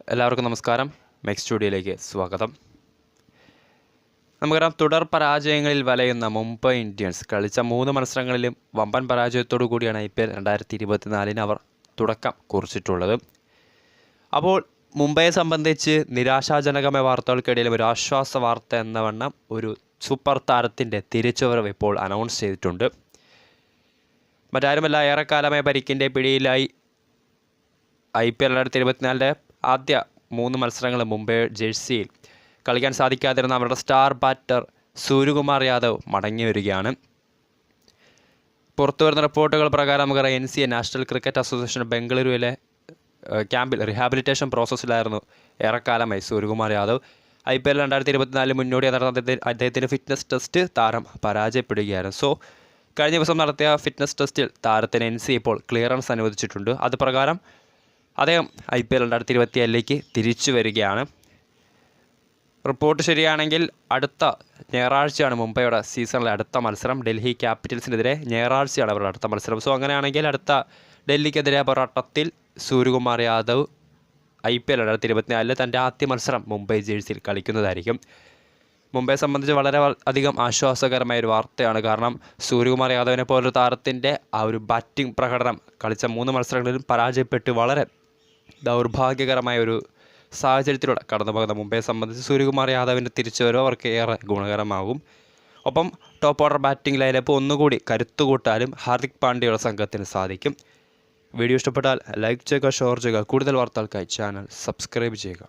എല്ലാവർക്കും നമസ്കാരം. മെക്സ് സ്റ്റുഡിയോയിലേക്ക് സ്വാഗതം. നമുക്കറിയാം, തുടർ പരാജയങ്ങളിൽ വലയുന്ന മുംബൈ ഇന്ത്യൻസ് കളിച്ച 3 മത്സരങ്ങളിലും വമ്പൻ പരാജയത്തോടു കൂടിയാണ് IPL 2024 അവർ തുടക്കം കുറിച്ചിട്ടുള്ളത്. അപ്പോൾ മുംബൈയെ സംബന്ധിച്ച് നിരാശാജനകമായ വാർത്തകൾക്കിടയിലും ഒരു ആശ്വാസ വാർത്ത എന്ന വണ്ണം ഒരു സൂപ്പർ താരത്തിൻ്റെ തിരിച്ചുവരവ് ഇപ്പോൾ അനൗൺസ് ചെയ്തിട്ടുണ്ട്. മറ്റാരുമല്ല, ഏറെക്കാലമായ പരിക്കിൻ്റെ പിടിയിലായി IPL 2024 ആദ്യ 3 മത്സരങ്ങൾ മുംബൈ ജേഴ്സിയിൽ കളിക്കാൻ സാധിക്കാതിരുന്ന അവരുടെ സ്റ്റാർ ബാറ്റർ സൂര്യകുമാർ യാദവ് മടങ്ങി വരികയാണ്. പുറത്തു വരുന്ന റിപ്പോർട്ടുകൾ പ്രകാരം നമുക്കറിയാം, NCA നാഷണൽ ക്രിക്കറ്റ് അസോസിയേഷൻ ബംഗളൂരുവിലെ ക്യാമ്പിൽ റീഹാബിലിറ്റേഷൻ പ്രോസസ്സിലായിരുന്നു ഏറെക്കാലമായി സൂര്യകുമാർ യാദവ്. IPL 2024 മുന്നോടി നടന്ന അദ്ദേഹത്തിൻ്റെ ഫിറ്റ്നസ് ടെസ്റ്റ് താരം പരാജയപ്പെടുകയായിരുന്നു. സോ കഴിഞ്ഞ ദിവസം നടത്തിയ ഫിറ്റ്നസ് ടെസ്റ്റിൽ താരത്തിന് NCA ഇപ്പോൾ ക്ലിയറൻസ് അനുവദിച്ചിട്ടുണ്ട്. അത് പ്രകാരം അദ്ദേഹം IPL 2024 തിരിച്ചു വരികയാണ്. റിപ്പോർട്ട് ശരിയാണെങ്കിൽ അടുത്ത ഞായറാഴ്ചയാണ് മുംബൈയുടെ സീസണിലെ അടുത്ത മത്സരം. ഡൽഹി ക്യാപിറ്റൽസിനെതിരെ ഞായറാഴ്ചയാണ് അവരുടെ അടുത്ത മത്സരം. സോ അങ്ങനെയാണെങ്കിൽ അടുത്ത ഡൽഹിക്കെതിരെ പോരാട്ടത്തിൽ സൂര്യകുമാർ യാദവ് IPL 2024 തൻ്റെ ആദ്യ മത്സരം മുംബൈ ജേഴ്സിയിൽ കളിക്കുന്നതായിരിക്കും. മുംബൈയെ സംബന്ധിച്ച് വളരെ അധികം ആശ്വാസകരമായ ഒരു വാർത്തയാണ്. കാരണം സൂര്യകുമാർ യാദവിനെ പോലൊരു താരത്തിൻ്റെ ആ ഒരു ബാറ്റിംഗ് പ്രകടനം കളിച്ച 3 മത്സരങ്ങളിലും പരാജയപ്പെട്ട് വളരെ ദൗർഭാഗ്യകരമായ ഒരു സാഹചര്യത്തിലൂടെ കടന്നു പോകുന്ന മുംബൈയെ സംബന്ധിച്ച് സൂര്യകുമാർ യാദവിൻ്റെ തിരിച്ചുവരവ് അവർക്ക് ഏറെ ഗുണകരമാകും. ഒപ്പം ടോപ്പ് ഓർഡർ ബാറ്റിംഗ് ലൈനപ്പ് ഒന്നുകൂടി കരുത്തുകൂട്ടാനും ഹാർദിക് പാണ്ഡ്യയുടെ സംഘത്തിന് സാധിക്കും. വീഡിയോ ഇഷ്ടപ്പെട്ടാൽ ലൈക്ക് ചെയ്യുക, ഷെയർ ചെയ്യുക. കൂടുതൽ വാർത്തകൾക്കായി ചാനൽ സബ്സ്ക്രൈബ് ചെയ്യുക.